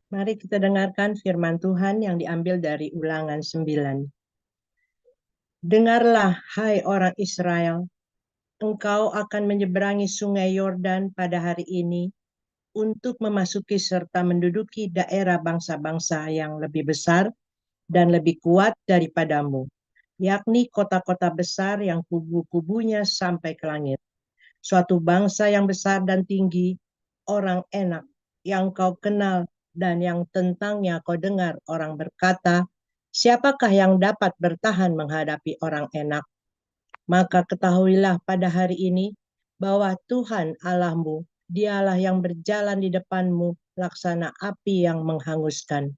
Mari kita dengarkan firman Tuhan yang diambil dari Ulangan 9. Dengarlah, hai orang Israel, engkau akan menyeberangi sungai Yordan pada hari ini untuk memasuki serta menduduki daerah bangsa-bangsa yang lebih besar dan lebih kuat daripadamu, yakni kota-kota besar yang kubu-kubunya sampai ke langit. Suatu bangsa yang besar dan tinggi, orang enak, yang kau kenal dan yang tentangnya kau dengar orang berkata, siapakah yang dapat bertahan menghadapi orang enak? Maka ketahuilah pada hari ini bahwa Tuhan Allahmu, dialah yang berjalan di depanmu laksana api yang menghanguskan.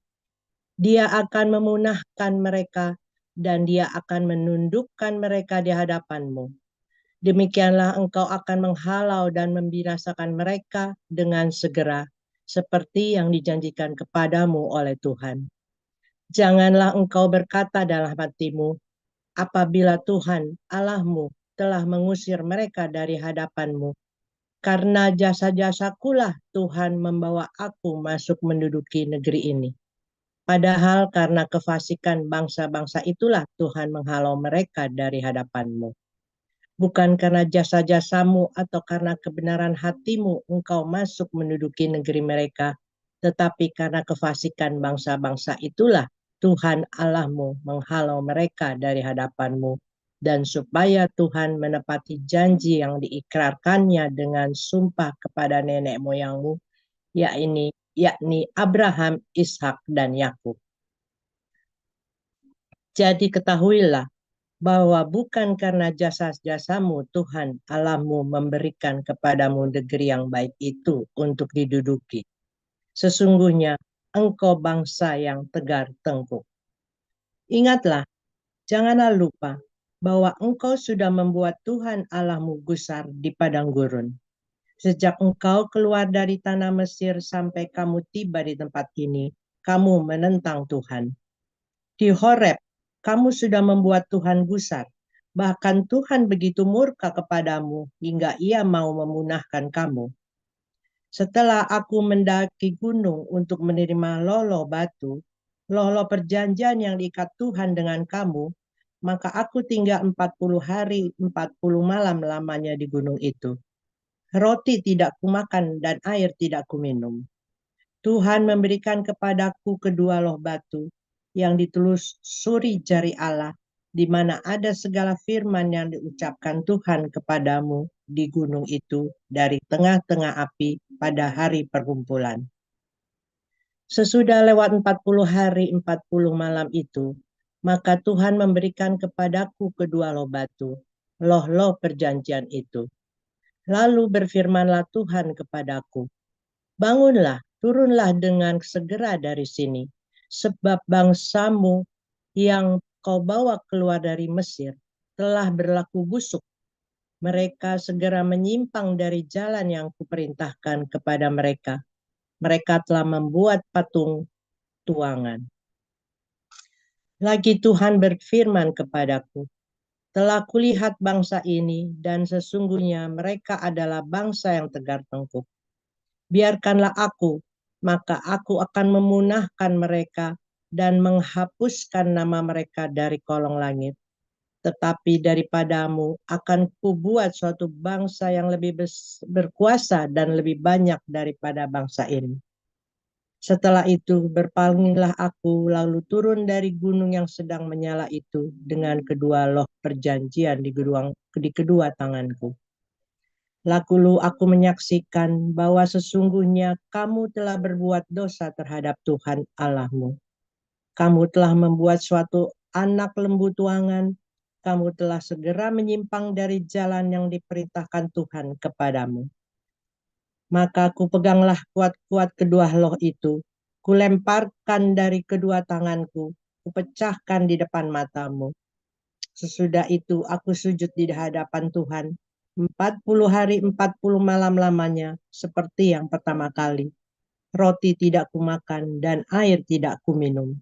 Dia akan memunahkan mereka dan dia akan menundukkan mereka di hadapanmu. Demikianlah engkau akan menghalau dan membinasakan mereka dengan segera, seperti yang dijanjikan kepadamu oleh Tuhan. Janganlah engkau berkata dalam hatimu, apabila Tuhan Allahmu telah mengusir mereka dari hadapanmu, karena jasa-jasakulah Tuhan membawa aku masuk menduduki negeri ini. Padahal karena kefasikan bangsa-bangsa itulah Tuhan menghalau mereka dari hadapanmu. Bukan karena jasa-jasamu atau karena kebenaran hatimu engkau masuk menduduki negeri mereka, tetapi karena kefasikan bangsa-bangsa itulah Tuhan Allahmu menghalau mereka dari hadapanmu, dan supaya Tuhan menepati janji yang diikrarkannya dengan sumpah kepada nenek moyangmu, yakni Abraham, Ishak, dan Yakub. Jadi ketahuilah bahwa bukan karena jasa-jasamu Tuhan Allahmu memberikan kepadamu negeri yang baik itu untuk diduduki. Sesungguhnya engkau bangsa yang tegar tengkuk. Ingatlah, janganlah lupa bahwa engkau sudah membuat Tuhan Allahmu gusar di padang gurun. Sejak engkau keluar dari tanah Mesir sampai kamu tiba di tempat ini, kamu menentang Tuhan. Di Horeb, kamu sudah membuat Tuhan gusar. Bahkan Tuhan begitu murka kepadamu hingga ia mau memunahkan kamu. Setelah aku mendaki gunung untuk menerima lolo batu, lolo perjanjian yang diikat Tuhan dengan kamu, maka aku tinggal 40 hari, 40 malam lamanya di gunung itu. Roti tidak kumakan dan air tidak kuminum. Tuhan memberikan kepadaku kedua loh batu yang ditelusuri jari Allah, di mana ada segala firman yang diucapkan Tuhan kepadamu di gunung itu dari tengah-tengah api pada hari perkumpulan. Sesudah lewat 40 hari 40 malam itu, maka Tuhan memberikan kepadaku kedua loh batu, loh-loh perjanjian itu. Lalu berfirmanlah Tuhan kepadaku, bangunlah, turunlah dengan segera dari sini, sebab bangsamu yang kau bawa keluar dari Mesir telah berlaku busuk. Mereka segera menyimpang dari jalan yang kuperintahkan kepada mereka. Mereka telah membuat patung tuangan. Lagi Tuhan berfirman kepadaku, telah kulihat bangsa ini dan sesungguhnya mereka adalah bangsa yang tegar tengkuk. Biarkanlah aku, maka aku akan memunahkan mereka dan menghapuskan nama mereka dari kolong langit. Tetapi daripadamu akan kubuat suatu bangsa yang lebih berkuasa dan lebih banyak daripada bangsa ini. Setelah itu berpalinglah aku lalu turun dari gunung yang sedang menyala itu dengan kedua loh perjanjian di kedua tanganku. Lalu aku menyaksikan bahwa sesungguhnya kamu telah berbuat dosa terhadap Tuhan Allahmu. Kamu telah membuat suatu anak lembu tuangan. Kamu telah segera menyimpang dari jalan yang diperintahkan Tuhan kepadamu. Maka aku peganglah kuat-kuat kedua loh itu. Kulemparkan dari kedua tanganku. Kupecahkan di depan matamu. Sesudah itu aku sujud di hadapan Tuhan 40 hari 40 malam lamanya seperti yang pertama kali. Roti tidak kumakan dan air tidak kuminum.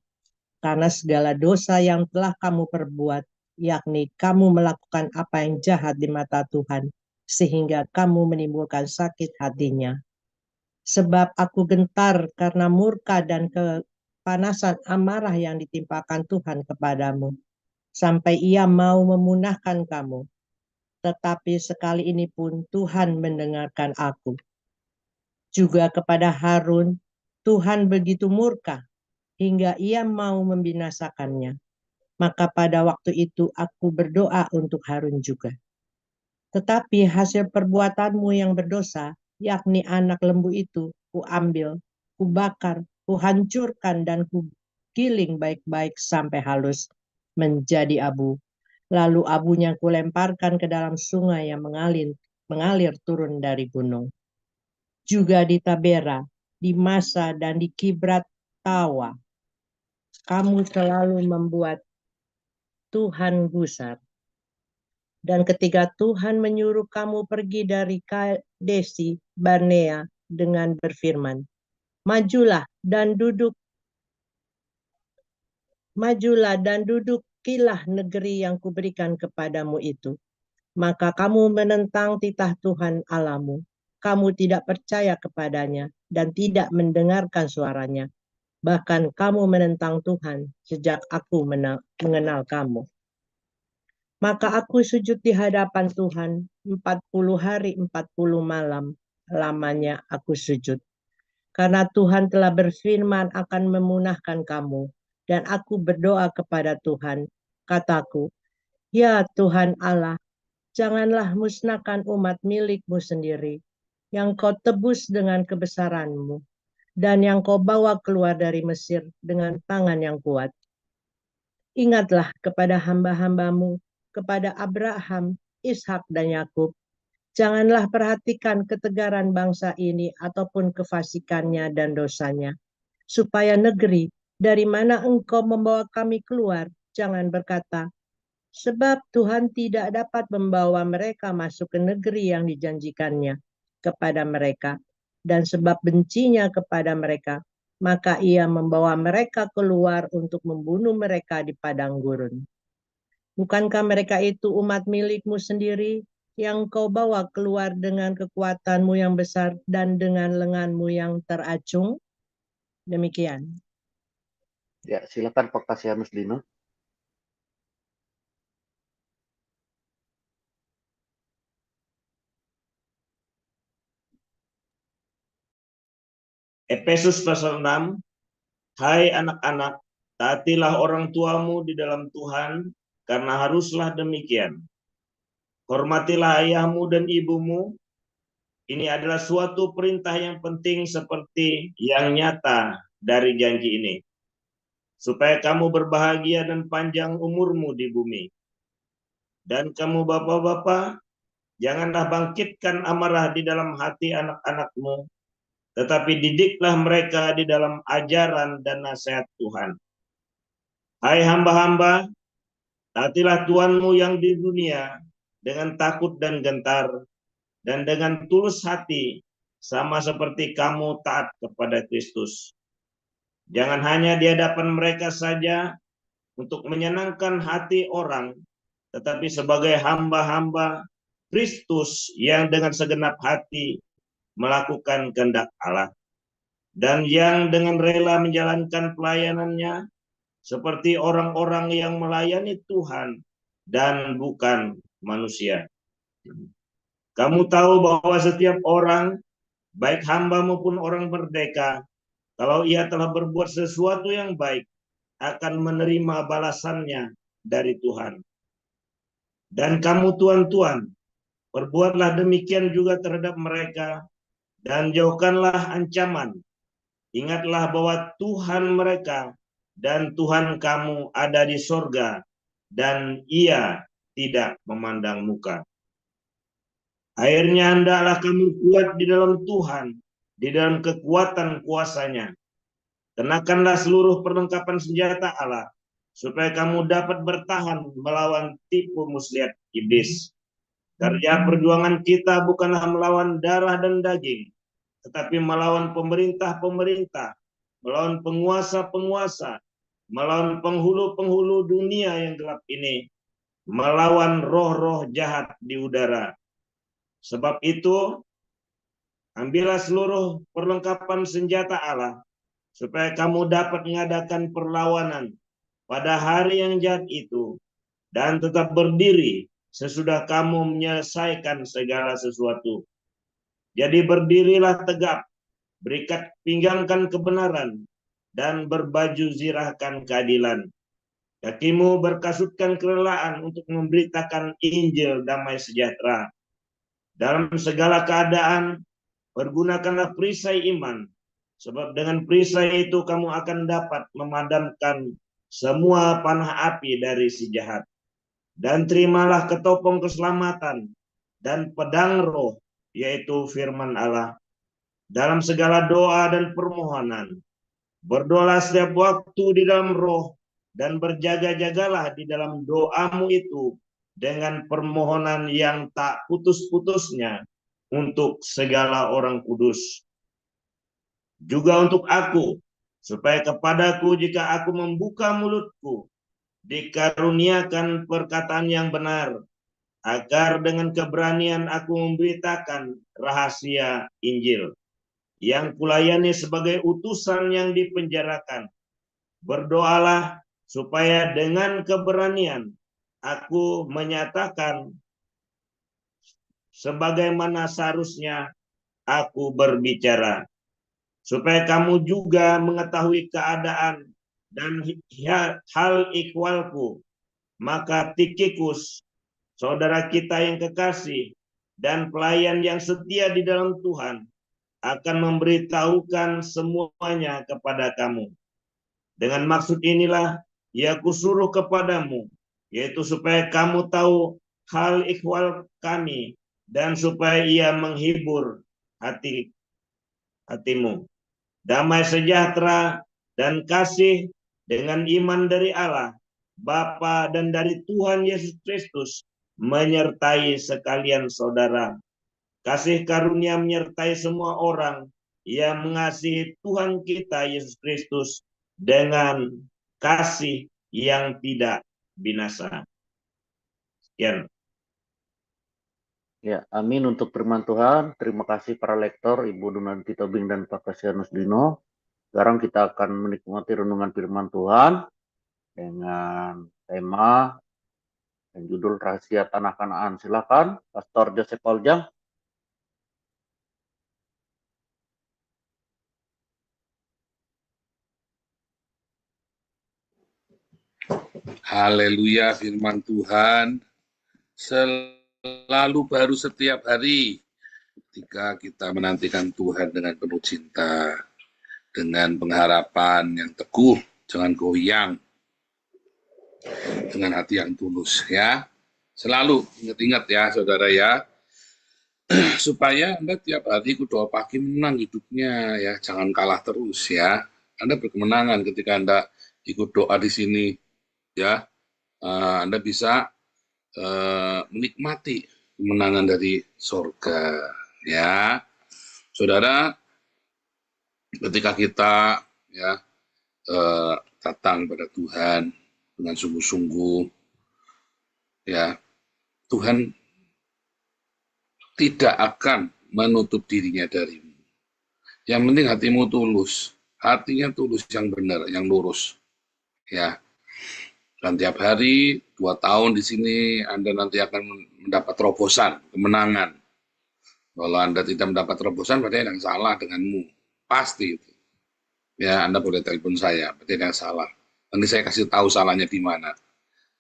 Karena segala dosa yang telah kamu perbuat, yakni kamu melakukan apa yang jahat di mata Tuhan, sehingga kamu menimbulkan sakit hatinya. Sebab aku gentar karena murka dan kepanasan amarah yang ditimpakan Tuhan kepadamu, sampai ia mau memunahkan kamu. Tetapi sekali ini pun Tuhan mendengarkan aku. Juga kepada Harun, Tuhan begitu murka, hingga ia mau membinasakannya. Maka pada waktu itu aku berdoa untuk Harun juga. Tetapi hasil perbuatanmu yang berdosa, yakni anak lembu itu, kuambil, kubakar, kuhancurkan, dan kugiling baik-baik sampai halus menjadi abu. Lalu abunya kulemparkan ke dalam sungai yang mengalir turun dari gunung. Juga di Tabera, di Masa, dan di Kibrat Tawa, kamu selalu membuat Tuhan gusar. Dan ketika Tuhan menyuruh kamu pergi dari Kadesi Barnea dengan berfirman, majulah dan dudukilah negeri yang kuberikan kepadamu itu. Maka kamu menentang titah Tuhan Allahmu. Kamu tidak percaya kepadanya dan tidak mendengarkan suaranya. Bahkan kamu menentang Tuhan sejak aku mengenal kamu. Maka aku sujud di hadapan Tuhan 40 hari 40 malam lamanya aku sujud. Karena Tuhan telah berfirman akan memunahkan kamu. Dan aku berdoa kepada Tuhan. Kataku, ya Tuhan Allah, janganlah musnahkan umat milikmu sendiri, yang kau tebus dengan kebesaranmu, dan yang kau bawa keluar dari Mesir dengan tangan yang kuat. Ingatlah kepada hamba-hambamu, kepada Abraham, Ishak, dan Yakub. Janganlah perhatikan ketegaran bangsa ini ataupun kefasikannya dan dosanya, supaya negeri dari mana engkau membawa kami keluar, jangan berkata, sebab Tuhan tidak dapat membawa mereka masuk ke negeri yang dijanjikannya kepada mereka, dan sebab bencinya kepada mereka, maka ia membawa mereka keluar untuk membunuh mereka di padang gurun. Bukankah mereka itu umat milikmu sendiri yang kau bawa keluar dengan kekuatanmu yang besar dan dengan lenganmu yang teracung? Demikian. Ya, silakan Pak Kasianus Dino. Efesus pasal 6, hai anak-anak, taatilah orang tuamu di dalam Tuhan, karena haruslah demikian. Hormatilah ayahmu dan ibumu. Ini adalah suatu perintah yang penting seperti yang nyata dari janji ini, supaya kamu berbahagia dan panjang umurmu di bumi. Dan kamu bapak-bapak, janganlah bangkitkan amarah di dalam hati anak-anakmu, tetapi didiklah mereka di dalam ajaran dan nasihat Tuhan. Hai hamba-hamba, taatilah Tuhanmu yang di dunia dengan takut dan gentar, dan dengan tulus hati, sama seperti kamu taat kepada Kristus. Jangan hanya di hadapan mereka saja untuk menyenangkan hati orang, tetapi sebagai hamba-hamba Kristus yang dengan segenap hati melakukan kehendak Allah, dan yang dengan rela menjalankan pelayanannya seperti orang-orang yang melayani Tuhan dan bukan manusia. Kamu tahu bahwa setiap orang, baik hamba maupun orang merdeka, kalau ia telah berbuat sesuatu yang baik, akan menerima balasannya dari Tuhan. Dan kamu tuan-tuan, perbuatlah demikian juga terhadap mereka, dan jauhkanlah ancaman. Ingatlah bahwa Tuhan mereka dan Tuhan kamu ada di sorga, dan ia tidak memandang muka. Akhirnya hendaklah kamu kuat di dalam Tuhan, di dalam kekuatan kuasanya. Kenakanlah seluruh perlengkapan senjata Allah, supaya kamu dapat bertahan melawan tipu muslihat iblis. Karena perjuangan kita bukanlah melawan darah dan daging, tetapi melawan pemerintah-pemerintah, melawan penguasa-penguasa, melawan penghulu-penghulu dunia yang gelap ini, melawan roh-roh jahat di udara. Sebab itu, Ambillah seluruh perlengkapan senjata Allah, supaya kamu dapat mengadakan perlawanan pada hari yang jahat itu, dan tetap berdiri sesudah kamu menyelesaikan segala sesuatu. Jadi berdirilah tegap, berikat pinggangkan kebenaran, dan berbaju zirahkan keadilan. Kakimu berkasutkan kerelaan untuk memberitakan Injil damai sejahtera. Dalam segala keadaan, pergunakanlah perisai iman, sebab dengan perisai itu kamu akan dapat memadamkan semua panah api dari si jahat. Dan terimalah ketopong keselamatan dan pedang roh, yaitu firman Allah. Dalam segala doa dan permohonan, berdoalah setiap waktu di dalam roh, dan berjaga-jagalah di dalam doamu itu dengan permohonan yang tak putus-putusnya untuk segala orang kudus. Juga untuk aku, supaya kepadaku jika aku membuka mulutku, dikaruniakan perkataan yang benar, agar dengan keberanian aku memberitakan rahasia Injil, yang kulayani sebagai utusan yang dipenjarakan. Berdoalah supaya dengan keberanian aku menyatakan sebagaimana seharusnya aku berbicara, supaya kamu juga mengetahui keadaan dan hal ikhwalku. Maka Tikhikus, saudara kita yang kekasih dan pelayan yang setia di dalam Tuhan, akan memberitahukan semuanya kepada kamu. Dengan maksud inilah ia kusuruh kepadamu, yaitu supaya kamu tahu hal ikhwal kami, dan supaya ia menghibur hatimu. Damai sejahtera dan kasih dengan iman dari Allah Bapa dan dari Tuhan Yesus Kristus menyertai sekalian saudara. Kasih karunia menyertai semua orang yang mengasihi Tuhan kita Yesus Kristus dengan kasih yang tidak binasa. Sekian. Ya, amin untuk firman Tuhan. Terima kasih para lektor, Ibu Dunanti Tobing dan Pak Kasianus Dino. Sekarang kita akan menikmati renungan firman Tuhan dengan tema dan judul Rahasia Tanah Kanaan. Silakan, Pastor Joseph Oljam. Haleluya, firman Tuhan selalu baru setiap hari ketika kita menantikan Tuhan dengan penuh cinta, dengan pengharapan yang teguh, jangan goyang, dengan hati yang tulus ya. Selalu ingat-ingat ya saudara ya, supaya Anda tiap hari ikut doa pagi menang hidupnya ya, jangan kalah terus ya. Anda berkemenangan ketika Anda ikut doa di sini ya. Anda bisa menikmati kemenangan dari sorga ya saudara. Ketika kita ya datang pada Tuhan dengan sungguh-sungguh ya, Tuhan tidak akan menutup dirinya darimu. Yang penting hatimu tulus, hatinya tulus, yang benar, yang lurus ya. Dan tiap hari 2 tahun di sini Anda nanti akan mendapat terobosan, kemenangan. Kalau Anda tidak mendapat terobosan, berarti ada yang salah denganmu. Pasti itu. Ya, Anda boleh telepon saya, berarti ada yang salah. Nanti saya kasih tahu salahnya di mana.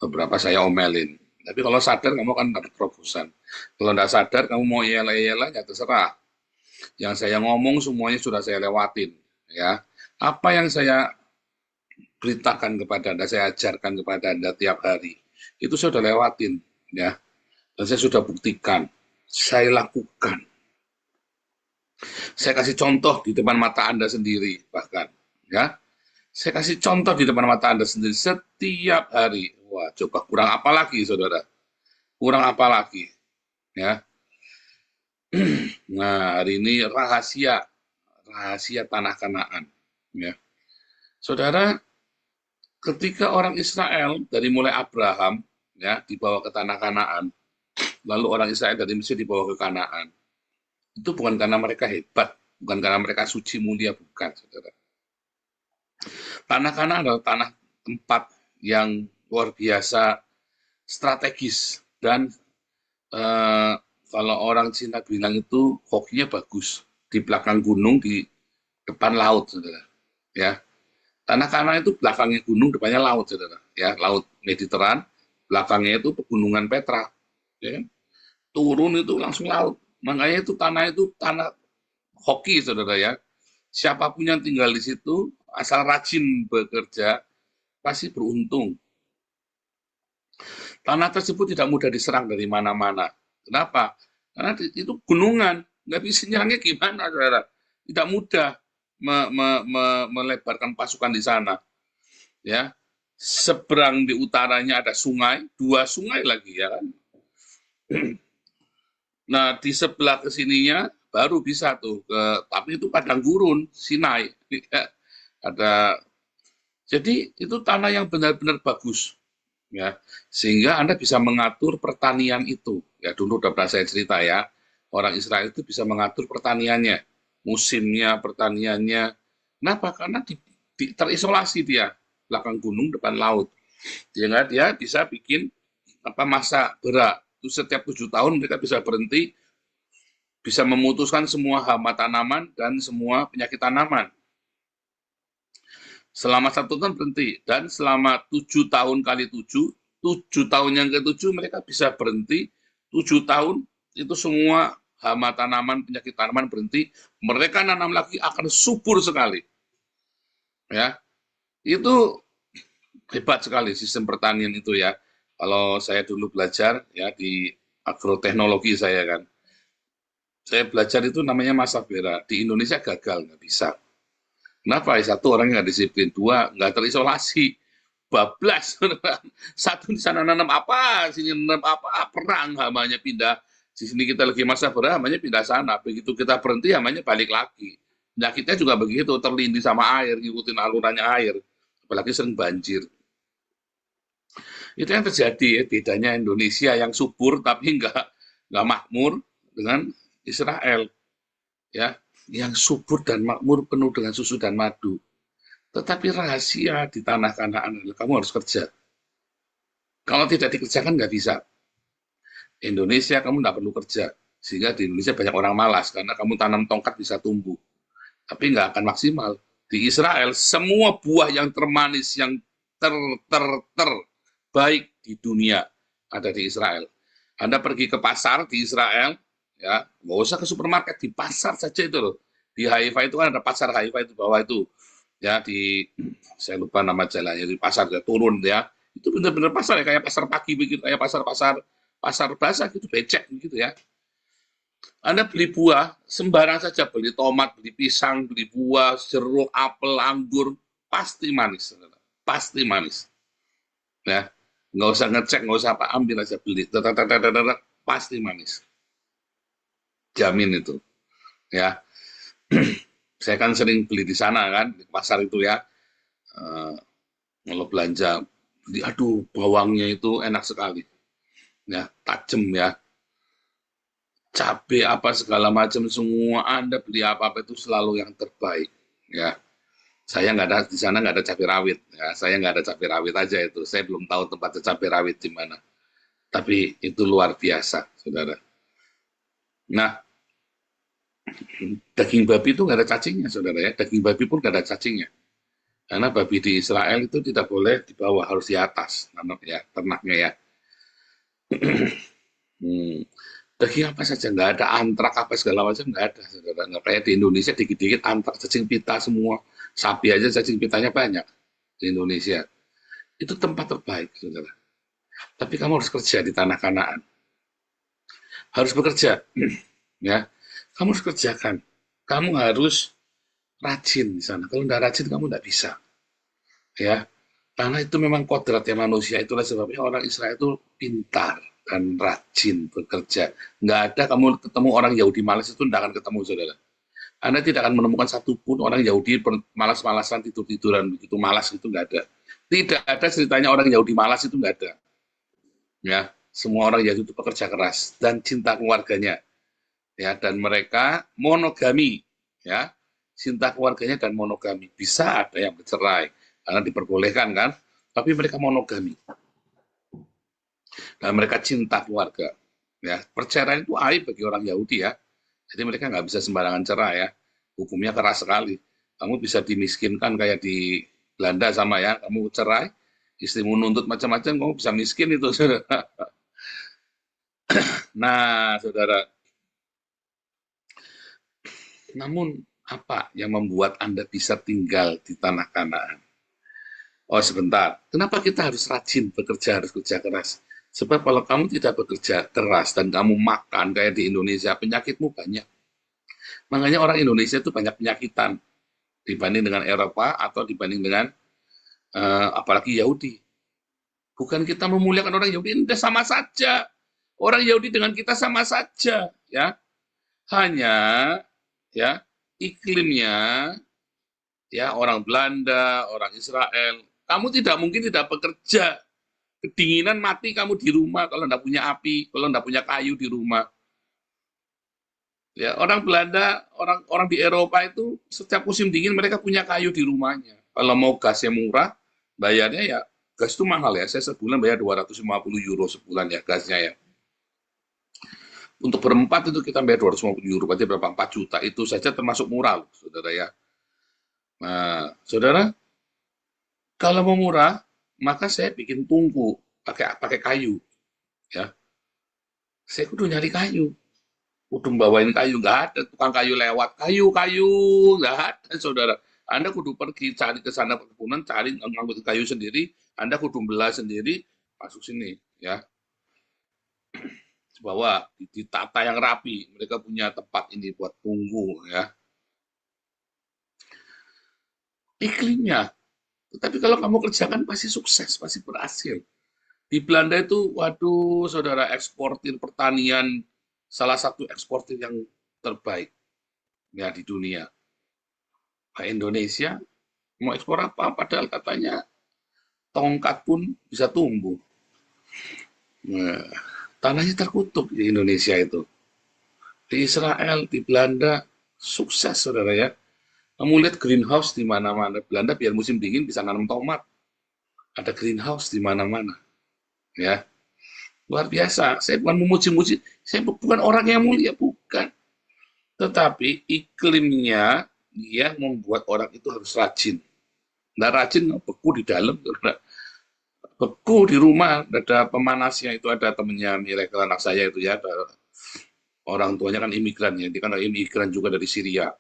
Beberapa saya omelin. Tapi kalau sadar, kamu akan dapat terobosan. Kalau tidak sadar, kamu mau yela-yela, ya terserah. Yang saya ngomong semuanya sudah saya lewatin. Ya, apa yang saya beritakan kepada Anda, saya ajarkan kepada Anda tiap hari, itu saya sudah lewatin, ya. Dan saya sudah buktikan, saya lakukan. Saya kasih contoh di depan mata Anda sendiri, bahkan, ya. Saya kasih contoh di depan mata Anda sendiri setiap hari. Wah, coba kurang apa lagi, saudara? Kurang apa lagi, ya? Nah, hari ini rahasia tanah Kanaan, ya. Saudara, ketika orang Israel dari mulai Abraham ya dibawa ke tanah Kanaan, lalu orang Israel dari Mesir dibawa ke Kanaan. Itu bukan karena mereka hebat, bukan karena mereka suci mulia, bukan, saudara. Tanah Kanaan adalah tanah tempat yang luar biasa strategis dan kalau orang Cina bilang itu hokinya bagus, di belakang gunung, di depan laut, saudara. Ya, tanah Kanaan itu belakangnya gunung, depannya laut, saudara. Ya, laut Mediteran, belakangnya itu pegunungan Petra. Ya, turun itu langsung laut. Makanya itu tanah hoki, saudara ya. Siapapun yang tinggal di situ, asal rajin bekerja, pasti beruntung. Tanah tersebut tidak mudah diserang dari mana-mana. Kenapa? Karena itu gunungan, nggak bisa nyerangnya gimana, saudara? Tidak mudah melebarkan pasukan di sana. Ya, seberang di utaranya ada sungai, 2 sungai lagi ya kan. Nah, di sebelah kesininya baru bisa tuh tapi itu padang gurun, Sinai. Ya, ada, jadi itu tanah yang benar-benar bagus, ya, sehingga Anda bisa mengatur pertanian itu. Ya, dulu udah pernah saya cerita ya, orang Israel itu bisa mengatur pertaniannya, musimnya, pertaniannya. Kenapa? Karena terisolasi dia, belakang gunung, depan laut. Sehingga dia bisa bikin masa berak. Itu setiap 7 tahun mereka bisa berhenti, bisa memutuskan semua hama tanaman dan semua penyakit tanaman. Selama 1 tahun berhenti, dan selama 7 tahun kali 7, 7 tahun yang ke-7 mereka bisa berhenti, 7 tahun itu semua hama tanaman, penyakit tanaman berhenti, mereka nanam lagi akan subur sekali. Ya, itu hebat sekali sistem pertanian itu ya. Kalau saya dulu belajar ya di agroteknologi saya kan, saya belajar itu namanya masa bera. Di Indonesia gagal, nggak bisa. Kenapa? 1, orangnya nggak disiplin, 2, nggak terisolasi, bablas. 1 di sana nanam apa, sini nanam apa, perang, hamanya pindah. Di sini kita lagi masa bera, hamanya pindah sana. Begitu kita berhenti, hamanya balik lagi. Penyakitnya juga begitu, terlindih sama air, ngikutin alurannya air. Apalagi sering banjir. Itu yang terjadi ya, bedanya Indonesia yang subur tapi nggak makmur dengan Israel ya, yang subur dan makmur penuh dengan susu dan madu. Tetapi rahasia di tanah Kanaan adalah kamu harus kerja. Kalau tidak dikerjakan nggak bisa. Indonesia kamu nggak perlu kerja, sehingga di Indonesia banyak orang malas karena kamu tanam tongkat bisa tumbuh, tapi nggak akan maksimal. Di Israel semua buah yang termanis, yang terbaik di dunia ada di Israel. Anda pergi ke pasar di Israel, ya nggak usah ke supermarket, di pasar saja itu loh. Di Haifa itu kan ada pasar Haifa itu bawah itu, ya saya lupa nama jalannya, di pasar ya turun ya, itu benar-benar pasar ya, kayak pasar pagi begitu, kayak pasar basah gitu, becek begitu ya. Anda beli buah, sembarang saja, beli tomat, beli pisang, beli buah, jeruk, apel, anggur, pasti manis, pasti manis. Ya, nggak usah ngecek, nggak usah apa, ambil aja beli, pasti manis. Jamin itu. Ya, saya kan sering beli di sana kan, di pasar itu ya. Kalau belanja, beli, aduh, bawangnya itu enak sekali. Ya, tajam ya. Cabai apa segala macam semua Anda beli apa-apa itu selalu yang terbaik ya. Saya nggak ada di sana, nggak ada cabai rawit ya, saya nggak ada cabai rawit aja itu, saya belum tahu tempatnya cabai rawit di mana, tapi itu luar biasa saudara. Nah, daging babi itu nggak ada cacingnya saudara ya, daging babi pun nggak ada cacingnya karena babi di Israel itu tidak boleh di bawah, harus di atas ya, ternaknya ya. Daging apa saja, nggak ada antrak apa segala macam, nggak ada saudara. Nggak kayak di Indonesia dikit-dikit antrak, cacing pita semua, sapi aja cacing pitanya banyak di Indonesia. Itu tempat terbaik saudara. Tapi kamu harus kerja di tanah Kanaan, harus bekerja ya, kamu harus kerjakan, kamu harus rajin di sana. Kalau nggak rajin kamu nggak bisa ya. Tanah itu memang kodratnya manusia, itulah sebabnya orang Israel itu pintar dan rajin bekerja. Nggak ada kamu ketemu orang Yahudi malas, itu tidak akan ketemu, saudara. Anda tidak akan menemukan satupun orang Yahudi malas-malasan, tidur-tiduran, begitu malas, itu nggak ada. Tidak ada ceritanya orang Yahudi malas, itu nggak ada. Ya, semua orang Yahudi itu pekerja keras dan cinta keluarganya. ya, dan mereka monogami, ya, cinta keluarganya dan monogami. Bisa ada yang bercerai karena diperbolehkan kan, tapi mereka monogami dan mereka cinta keluarga. Ya, perceraian itu aib bagi orang Yahudi ya. Jadi mereka nggak bisa sembarangan cerai ya. Hukumnya keras sekali. Kamu bisa dimiskinkan kayak di Belanda sama ya. Kamu cerai, istrimu nuntut macam-macam, kamu bisa miskin itu, saudara. Nah, saudara. Namun apa yang membuat Anda bisa tinggal di tanah Kanaan? Oh sebentar, kenapa kita harus rajin bekerja, harus kerja keras? Sebab kalau kamu tidak bekerja keras dan kamu makan kayak di Indonesia, penyakitmu banyak. Makanya orang Indonesia itu banyak penyakitan dibanding dengan Eropa atau dibanding dengan apalagi Yahudi. Bukan kita memuliakan orang Yahudi, itu sama saja. Orang Yahudi dengan kita sama saja, ya. Hanya ya iklimnya, ya, orang Belanda, orang Israel, kamu tidak mungkin tidak bekerja. Kedinginan mati kamu di rumah kalau tidak punya api, kalau tidak punya kayu di rumah. Ya, orang Belanda, orang di Eropa itu setiap musim dingin mereka punya kayu di rumahnya. Kalau mau gasnya murah, bayarnya ya gas itu mahal ya. Saya sebulan bayar 250 euro sebulan ya gasnya ya. Untuk berempat itu kita bayar 250 euro, berarti berapa? 4 juta. Itu saja termasuk murah, loh, saudara ya. Nah, saudara, kalau mau murah, maka saya bikin tungku pakai kayu, ya. Saya kudu nyari kayu, kudu bawain kayu, nggak ada tukang kayu lewat, kayu nggak ada, saudara. Anda kudu pergi cari ke sana perkebunan, cari ngangkut kayu sendiri, Anda kudu belah sendiri, masuk sini, ya. Bahwa ditata yang rapi, mereka punya tempat ini buat tunggu, ya. Iklimnya, tetapi kalau kamu kerjakan pasti sukses, pasti berhasil. Di Belanda itu, waduh, saudara, eksportir pertanian, salah satu eksportir yang terbaik ya di dunia. Nah, Indonesia mau ekspor apa? Padahal katanya tongkat pun bisa tumbuh. Nah, tanahnya terkutuk di Indonesia itu. Di Israel, di Belanda, sukses, saudara ya. Kamu lihat greenhouse di mana-mana. Belanda biar musim dingin bisa nanam tomat. Ada greenhouse di mana-mana. Ya, luar biasa. Saya bukan memuji-muji, saya bukan orang yang mulia, bukan. Tetapi iklimnya dia membuat orang itu harus rajin. Nah, rajin beku di dalam, beku di rumah. Ada pemanasnya itu, ada temennya Miracle anak saya itu ya. Ada orang tuanya kan imigran ya, dia kan imigran juga dari Syria.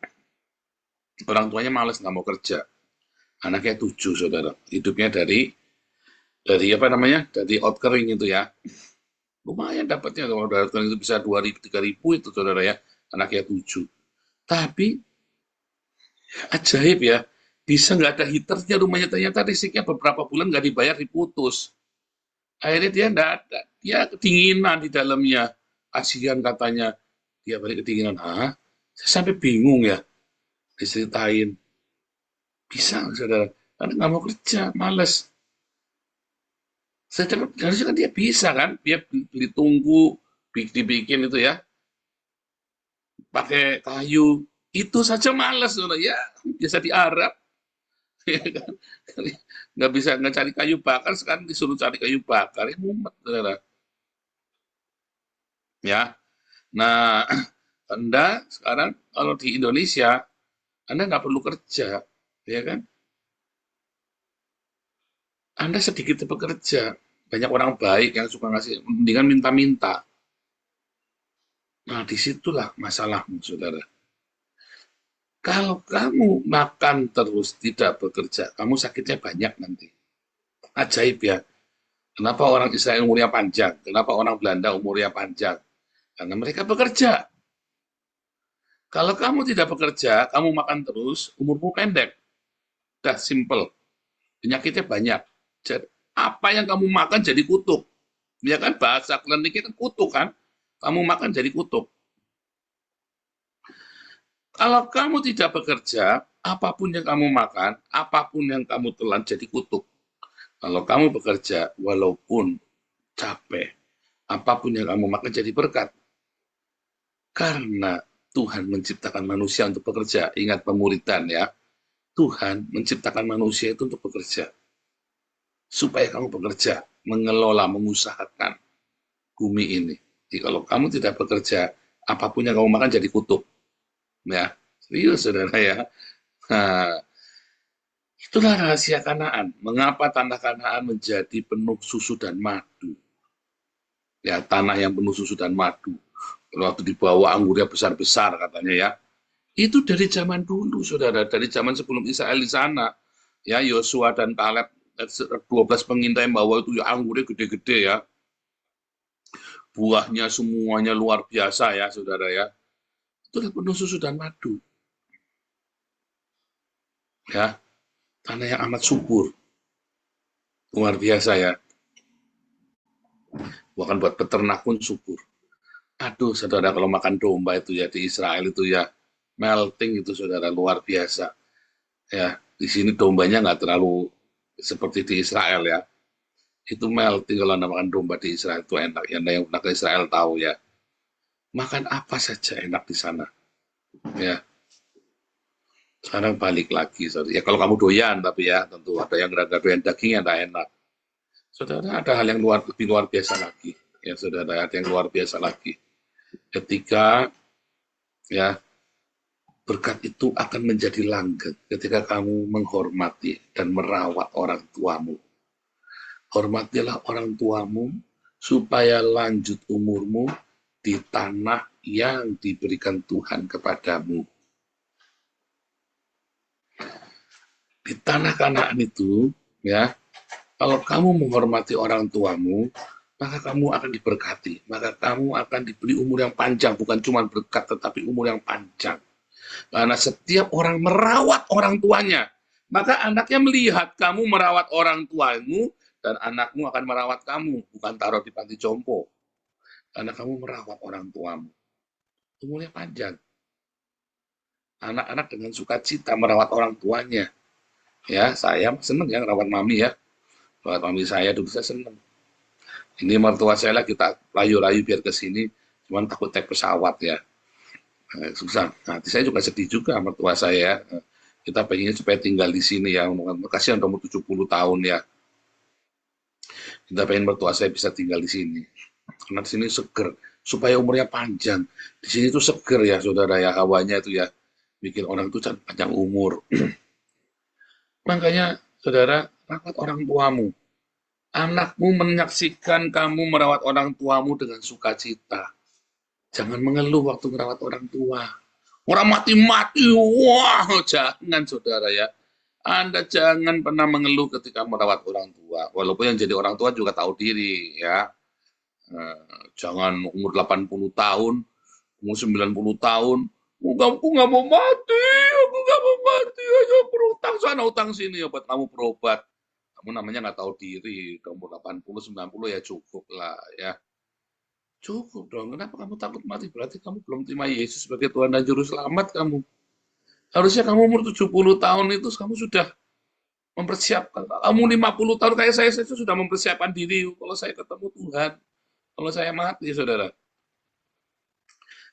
Orang tuanya malas nggak mau kerja. Anaknya 7, saudara. Hidupnya dari apa namanya? Dari outkering itu ya. Lumayan dapatnya, kalau itu bisa 2.000, 3.000 itu, saudara ya. Anaknya 7. Tapi ajaib ya, bisa nggak ada heaternya rumahnya, ternyata listriknya beberapa bulan nggak dibayar, diputus. Akhirnya dia nggak ada, dia kedinginan di dalamnya. Kasihan katanya, dia balik kedinginan. Hah? Saya sampai bingung ya, diceritain. Bisa, saudara, karena nggak mau kerja, males. Harusnya kan dia bisa kan, dia beli tungku, dibikin itu ya, pakai kayu, itu saja males, saudara. Ya biasa di Arab. Ya kan? Nggak bisa nggak cari kayu bakar, sekarang disuruh cari kayu bakar, ya mumet, saudara. Ya, nah, Anda sekarang kalau di Indonesia, Anda nggak perlu kerja, ya kan? Anda sedikit bekerja, banyak orang baik yang suka ngasih, mendingan minta-minta. Nah, disitulah masalahmu, saudara. Kalau kamu makan terus tidak bekerja, kamu sakitnya banyak nanti. Ajaib ya. Kenapa orang Israel umurnya panjang? Kenapa orang Belanda umurnya panjang? Karena mereka bekerja. Kalau kamu tidak bekerja, kamu makan terus, umurmu pendek. Udah simple. Penyakitnya banyak. Jadi, apa yang kamu makan jadi kutuk. Ya kan, bahasa kliniknya kan kutuk kan. Kamu makan jadi kutuk. Kalau kamu tidak bekerja, apapun yang kamu makan, apapun yang kamu telan jadi kutuk. Kalau kamu bekerja, walaupun capek, apapun yang kamu makan jadi berkat. Karena Tuhan menciptakan manusia untuk bekerja. Ingat pemuridan ya. Tuhan menciptakan manusia itu untuk bekerja. Supaya kamu bekerja, mengelola, mengusahakan bumi ini. Jadi kalau kamu tidak bekerja, apapun yang kamu makan jadi kutub. Ya, serius saudara ya. Nah, itulah rahasia Kanaan. Mengapa tanah Kanaan menjadi penuh susu dan madu? Ya, tanah yang penuh susu dan madu. Waktu dibawa anggurnya besar-besar katanya ya. Itu dari zaman dulu, saudara. Dari zaman sebelum Israel di sana. Ya, Yosua dan Kaleb, 12 pengintai yang bawa itu ya anggurnya gede-gede ya. Buahnya semuanya luar biasa ya, saudara ya. Itu penuh susu dan madu. Ya, tanah yang amat subur. Luar biasa ya. Bahkan buat peternak pun subur. Aduh, saudara, kalau makan domba itu ya di Israel itu ya melting itu, saudara, luar biasa. Ya, di sini dombanya nggak terlalu seperti di Israel ya. Itu melting kalau Anda makan domba di Israel itu enak. Yang pernah ke Israel tahu ya. Makan apa saja enak di sana. Ya. Sekarang balik lagi, saudara. Ya kalau kamu doyan, tapi ya tentu ada yang nggak doyan daging yang nggak enak. Saudara, ada hal yang lebih luar biasa lagi. Ya, saudara, ada yang luar biasa lagi. Ketika ya berkat itu akan menjadi langgeng ketika kamu menghormati dan merawat orang tuamu. Hormatilah orang tuamu supaya lanjut umurmu di tanah yang diberikan Tuhan kepadamu. Di tanah Kanaan itu, ya, kalau kamu menghormati orang tuamu, maka kamu akan diberkati. Maka kamu akan diberi umur yang panjang, bukan cuma berkat, tetapi umur yang panjang. Karena setiap orang merawat orang tuanya, maka anaknya melihat kamu merawat orang tuamu, dan anakmu akan merawat kamu, bukan taruh di panti jompo. Karena kamu merawat orang tuamu. Umurnya panjang. Anak-anak dengan sukacita merawat orang tuanya. Ya, saya senang ya merawat mami ya. Merawat mami saya dulu saya senang. Ini mertua saya lah, kita layu-layu biar ke sini, cuman takut naik pesawat ya. Susah. Nanti saya juga sedih juga mertua saya. Kita pengennya supaya tinggal di sini ya. Kasihan umur 70 tahun ya. Kita pengen mertua saya bisa tinggal di sini. Karena di sini seger. Supaya umurnya panjang. Di sini tuh seger ya saudara ya. Hawanya itu ya. Bikin orang tuh panjang umur. Makanya saudara, rawat orang tuamu. Anakmu menyaksikan kamu merawat orang tuamu dengan sukacita. Jangan mengeluh waktu merawat orang tua. Orang mati-mati, wah, jangan saudara ya. Anda jangan pernah mengeluh ketika merawat orang tua. Walaupun yang jadi orang tua juga tahu diri ya. Jangan umur 80 tahun, umur 90 tahun. Aku nggak mau mati, ayo berutang sana, utang sini ya buat kamu berobat. Kamu namanya nggak tahu diri, umur 80, 90 ya cukup lah ya. Cukup dong, kenapa kamu takut mati? Berarti kamu belum terima Yesus sebagai Tuhan dan Juru Selamat kamu. Harusnya kamu umur 70 tahun itu kamu sudah mempersiapkan. Kamu 50 tahun kayak saya sudah mempersiapkan diri kalau saya ketemu Tuhan. Kalau saya mati, saudara.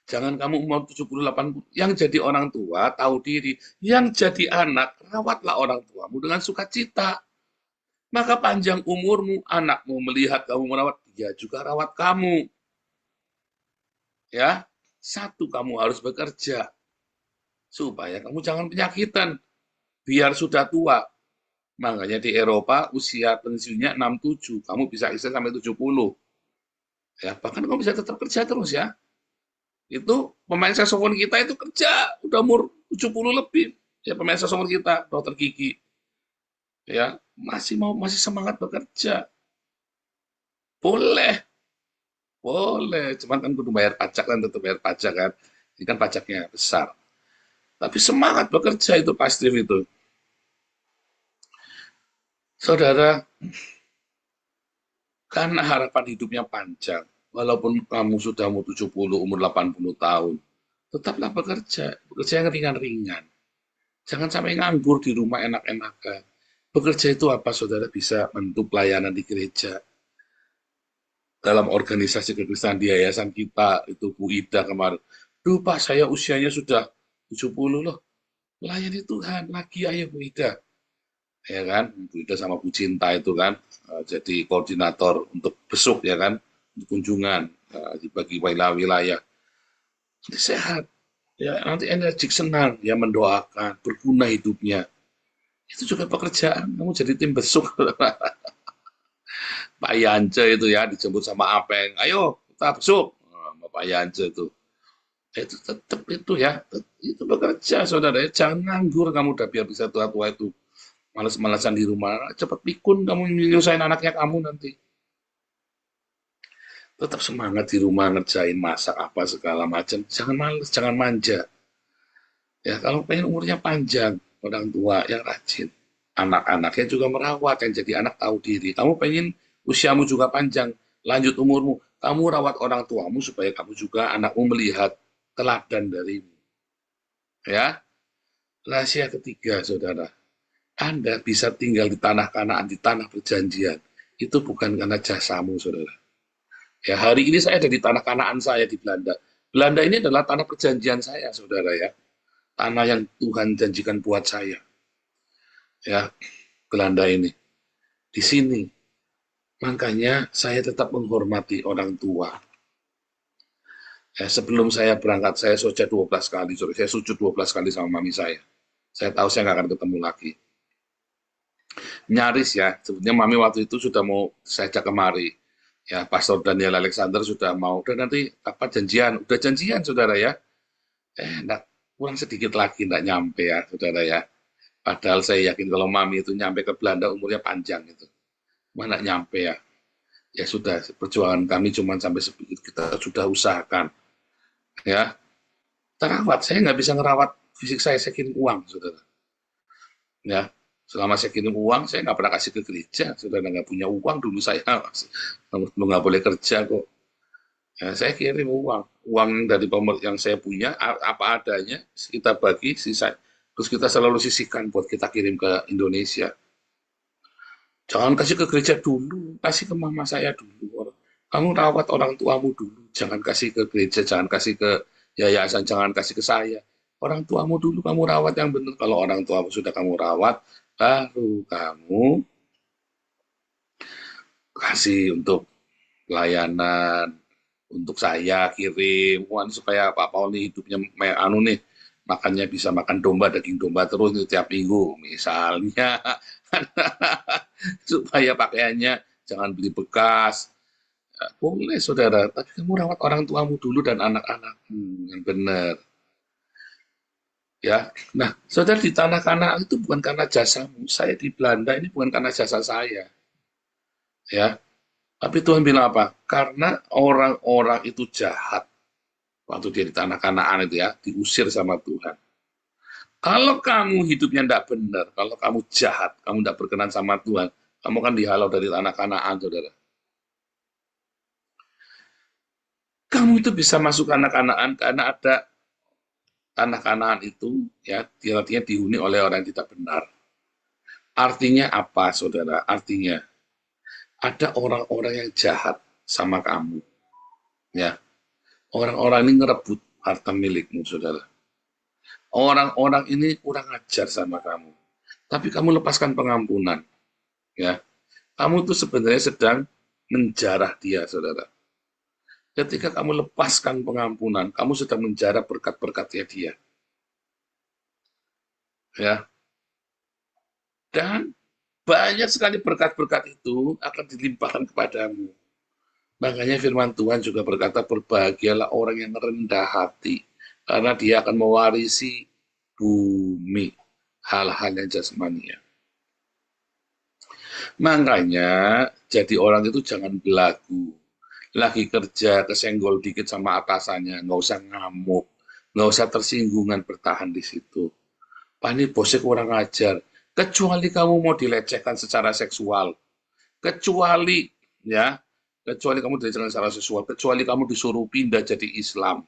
Jangan kamu umur 70, 80. Yang jadi orang tua, tahu diri. Yang jadi anak, rawatlah orang tuamu dengan sukacita. Maka panjang umurmu, anakmu melihat kamu merawat, dia juga rawat kamu. Ya, satu, kamu harus bekerja supaya kamu jangan penyakitan biar sudah tua. Makanya di Eropa usia pensiunnya 67, kamu bisa istirahat sampai 70. Ya, bahkan kamu bisa tetap kerja terus ya. Itu pemain saksofon kita itu kerja udah umur 70 lebih. Ya, pemain saksofon kita, dokter gigi. Ya, masih semangat bekerja. Boleh, cuman kan kudu bayar pajak kan, tetap bayar pajak kan. Ini kan pajaknya besar. Tapi semangat bekerja itu pasti itu. Saudara, karena harapan hidupnya panjang, walaupun kamu sudah umur 70, umur 80 tahun, tetaplah bekerja yang ringan-ringan. Jangan sampai nganggur di rumah enak-enakan. Bekerja itu apa, saudara? Bisa bentuk pelayanan di gereja. Dalam organisasi kekristenan di yayasan kita, itu Bu Ida kemarin, Duh Pak, saya usianya sudah 70 loh. Melayani Tuhan, lagi ayo Bu Ida. Ya kan, Bu Ida sama Bu Cinta itu kan, jadi koordinator untuk besuk ya kan, untuk kunjungan, dibagi wilayah-wilayah. Nanti sehat, ya nanti energik, senang, ya mendoakan, berguna hidupnya. Itu juga pekerjaan, kamu jadi tim besuk. Pak Yance itu ya, dijemput sama Apeng, ayo kita besuk. Sama Pak Yance itu. Itu tetap itu ya, itu bekerja saudara ya. Jangan nganggur kamu udah biar bisa tua-tua itu. Males-malesan di rumah, cepat pikun kamu nyusahin anaknya kamu nanti. Tetap semangat di rumah ngerjain masak apa segala macam. Jangan males, jangan manja. Ya kalau pengen umurnya panjang, orang tua yang rajin. Anak-anaknya juga merawat, yang jadi anak tahu diri. Kamu pengen usiamu juga panjang, lanjut umurmu. Kamu rawat orang tuamu supaya kamu juga anakmu melihat teladan darimu. Ya, rahasia ketiga, saudara. Anda bisa tinggal di tanah Kanaan, di tanah perjanjian. Itu bukan karena jasamu, saudara. Ya, hari ini saya ada di tanah Kanaan saya di Belanda. Belanda ini adalah tanah perjanjian saya, saudara ya. Tanah yang Tuhan janjikan buat saya. Ya, Belanda ini. Di sini. Makanya saya tetap menghormati orang tua. Ya, sebelum saya berangkat, saya sujud 12 kali. Saya sujud 12 kali sama mami saya. Saya tahu saya nggak akan ketemu lagi. Nyaris ya, sebetulnya mami waktu itu sudah mau saya ajak kemari. Ya, Pastor Daniel Alexander sudah mau. Dan nanti apa janjian? Udah janjian, saudara ya. Enggak, kurang sedikit lagi enggak nyampe ya, saudara ya. Padahal saya yakin kalau mami itu nyampe ke Belanda umurnya panjang itu. Mana nyampe ya. Ya sudah, perjuangan kami cuma sampai sedikit, kita sudah usahakan. Ya, terawat. Saya nggak bisa ngerawat fisik saya kirim uang, saudara. Ya, selama saya kirim uang, saya nggak pernah kasih ke gereja. Saudara nggak punya uang dulu saya, lu nggak boleh kerja kok. Ya, saya kirim uang dari yang saya punya apa adanya, kita bagi sisa, terus kita selalu sisihkan buat kita kirim ke Indonesia. Jangan kasih ke gereja dulu, kasih ke mama saya dulu. Kamu rawat orang tuamu dulu, jangan kasih ke gereja, jangan kasih ke yayasan, jangan kasih ke saya. Orang tuamu dulu kamu rawat yang benar. Kalau orang tuamu sudah kamu rawat, baru kamu kasih untuk pelayanan, untuk saya kirim, supaya Pak Pauli hidupnya anu nih, makannya bisa makan domba, daging domba terus tiap minggu, misalnya. Supaya pakaiannya jangan beli bekas. Ya, boleh saudara, tapi kamu rawat orang tuamu dulu dan anak-anakmu yang benar. Ya, nah saudara di tanah Kanaan itu bukan karena jasamu. Saya di Belanda ini bukan karena jasa saya. Ya, tapi Tuhan bilang apa? Karena orang-orang itu jahat. Waktu dia di tanah Kanaan itu ya, diusir sama Tuhan. Kalau kamu hidupnya tidak benar, kalau kamu jahat, kamu tidak berkenan sama Tuhan, kamu kan dihalau dari tanah Kanaan, saudara. Kamu itu bisa masuk tanah Kanaan karena ada tanah Kanaan itu, ya, artinya dihuni oleh orang yang tidak benar. Artinya apa, saudara? Artinya ada orang-orang yang jahat sama kamu, ya. Orang-orang ini ngerebut harta milikmu, saudara. Orang-orang ini kurang ajar sama kamu. Tapi kamu lepaskan pengampunan. Ya. Kamu tuh sebenarnya sedang menjarah dia, saudara. Ketika kamu lepaskan pengampunan, kamu sedang menjarah berkat-berkatnya dia. Ya. Dan banyak sekali berkat-berkat itu akan dilimpahkan kepadamu. Makanya firman Tuhan juga berkata, berbahagialah orang yang rendah hati, karena dia akan mewarisi bumi, hal-hal yang jasmania. Makanya jadi orang itu jangan belagu. Lagi kerja kesenggol dikit sama atasannya, nggak usah ngamuk, nggak usah tersinggungan, bertahan di situ. Ini bosnya kurang ajar. Kecuali kamu mau dilecehkan secara seksual, kecuali kamu dilecehkan secara seksual, kecuali kamu disuruh pindah jadi Islam,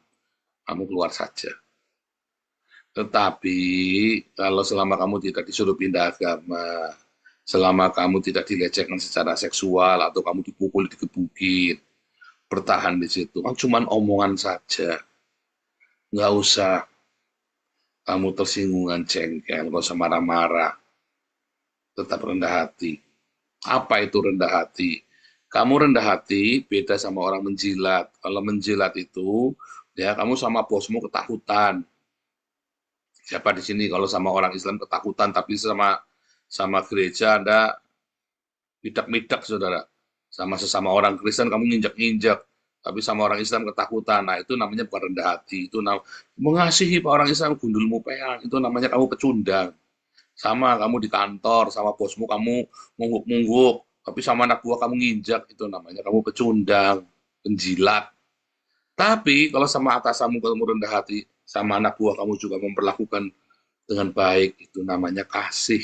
kamu keluar saja. Tetapi kalau selama kamu tidak disuruh pindah agama, selama kamu tidak dilecehkan secara seksual atau kamu dipukul, digebukin, bertahan di situ. Kan cuma omongan saja. nggak usah kamu tersinggungan jengkel, nggak usah marah-marah, tetap rendah hati. Apa itu rendah hati? Kamu rendah hati beda sama orang menjilat. Kalau menjilat itu, ya kamu sama bosmu ketakutan. Siapa di sini kalau sama orang Islam ketakutan, tapi sama gereja Anda midak-midak, saudara. Sama sesama orang Kristen kamu nginjak-nginjak, tapi sama orang Islam ketakutan. Nah, itu namanya bukan rendah hati. Itu mengasihi orang Islam gundulmu peang. Itu namanya kamu pecundang. Sama kamu di kantor, sama bosmu kamu mungguk-mungguk, tapi sama anak buah kamu nginjak, itu namanya kamu pecundang, penjilat. Tapi kalau sama atasanmu kamu rendah hati, sama anak buah kamu juga memperlakukan dengan baik, itu namanya kasih.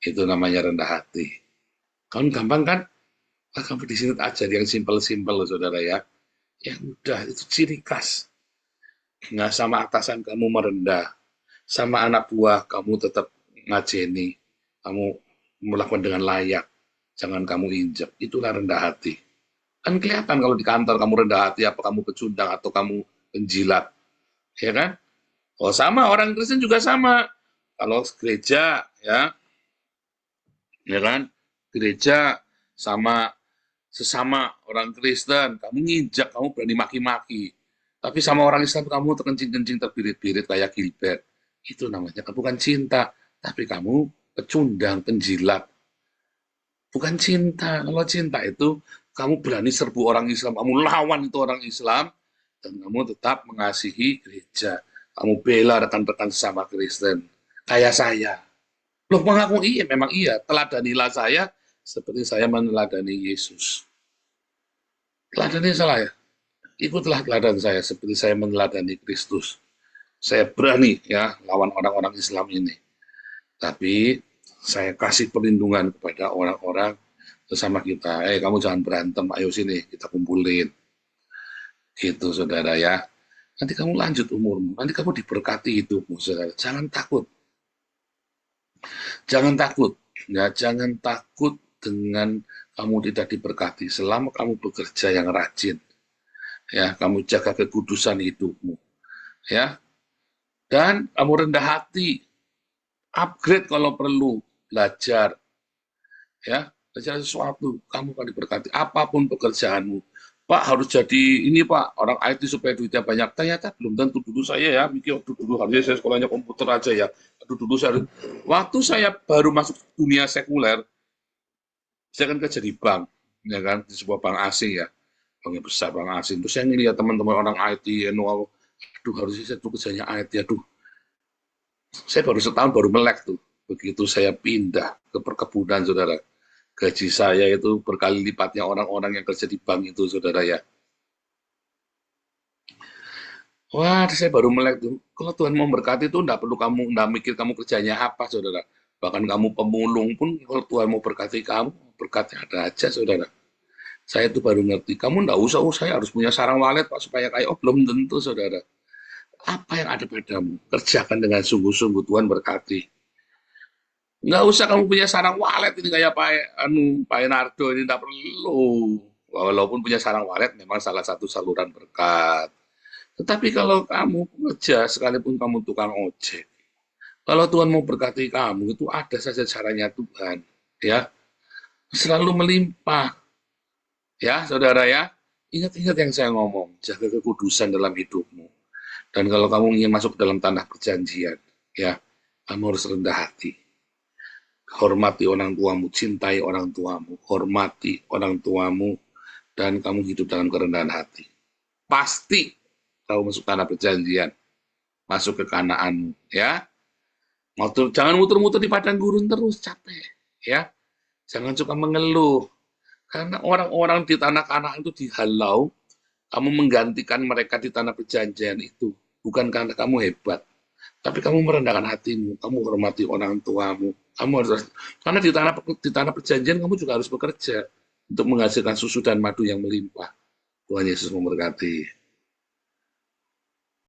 Itu namanya rendah hati. Kan gampang kan? Kamu di sini ajar yang simpel-simpel, saudara ya. Ya udah, itu ciri khas. Nggak sama atasan kamu merendah, sama anak buah kamu tetap ngajeni, kamu melakukan dengan layak, jangan kamu injak, itulah rendah hati. Kan kelihatan kalau di kantor kamu rendah hati, apa kamu pecundang atau kamu penjilat, ya kan? Oh sama, orang Kristen juga sama. Kalau gereja, ya kan? Gereja sama sesama orang Kristen, kamu nginjak, kamu berani maki-maki. Tapi sama orang Islam kamu terkencing-kencing, terbirit-birit kayak Gilbert. Itu namanya bukan cinta, tapi kamu pecundang, penjilat. Bukan cinta. Kalau cinta itu kamu berani serbu orang Islam, kamu lawan itu orang Islam, dan kamu tetap mengasihi gereja. Kamu bela rekan-rekan sesama Kristen. Kayak saya. Loh, mengaku iya, memang iya. Teladanilah saya seperti saya meneladani Yesus. Teladani saya. Ikutlah teladan saya seperti saya meneladani Kristus. Saya berani ya lawan orang-orang Islam ini. Tapi saya kasih perlindungan kepada orang-orang sesama kita. Kamu jangan berantem, ayo sini kita kumpulin. Gitu saudara ya. Nanti kamu lanjut umurmu, nanti kamu diberkati hidupmu saudara. Jangan takut. Jangan takut. Ya, jangan takut dengan kamu tidak diberkati selama kamu bekerja yang rajin. Ya, kamu jaga kekudusan hidupmu. Ya. Dan kamu rendah hati. Upgrade kalau perlu, belajar. Ya, belajar sesuatu, kamu akan diberkati apapun pekerjaanmu. Pak harus jadi ini Pak, orang IT supaya duitnya banyak. Ternyata belum tentu. Dulu saya ya, mikir dulu harusnya saya sekolahnya komputer aja ya. Dulu waktu saya baru masuk dunia sekuler, saya kan kerja di bank, ya kan, di sebuah bank asing ya, bank yang besar, bank asing. Terus saya ngelihat teman-teman orang IT, aduh harusnya saya tuh kerjanya IT, aduh. Saya baru setahun baru melek tuh. Begitu saya pindah ke perkebunan, saudara. Gaji saya itu berkali lipatnya orang-orang yang kerja di bank itu, saudara ya. Wah, saya baru melek tuh. Kalau Tuhan mau berkati itu enggak perlu kamu, enggak mikir kamu kerjanya apa, saudara. Bahkan kamu pemulung pun, kalau Tuhan mau berkati kamu, berkatnya ada aja, saudara. Saya itu baru ngerti, kamu enggak usah, saya harus punya sarang walet, Pak, supaya kayak, belum tentu, saudara. Apa yang ada padamu, kerjakan dengan sungguh-sungguh, Tuhan berkati. Nggak usah kamu punya sarang walet ini kayak Pak Enardo ini, nggak perlu. Walaupun punya sarang walet memang salah satu saluran berkat. Tetapi kalau kamu kerja, sekalipun kamu tukang ojek, kalau Tuhan mau berkati kamu, itu ada saja caranya Tuhan. Ya, selalu melimpah. Ya, saudara ya, ingat-ingat yang saya ngomong, jaga kekudusan dalam hidupmu. Dan kalau kamu ingin masuk dalam tanah perjanjian, ya, kamu harus rendah hati. Hormati orang tuamu, cintai orang tuamu, hormati orang tuamu, dan kamu hidup dalam kerendahan hati. Pasti kamu masuk tanah perjanjian, masuk ke Kanaanmu, ya. Jangan muter-muter di padang gurun terus, capek, ya. Jangan suka mengeluh, karena orang-orang di tanah Kanaan itu dihalau, kamu menggantikan mereka di tanah perjanjian itu, bukan karena kamu hebat, tapi kamu merendahkan hatimu, kamu hormati orang tuamu, kamu harus, karena di tanah perjanjian kamu juga harus bekerja untuk menghasilkan susu dan madu yang melimpah. Tuhan Yesus memberkati.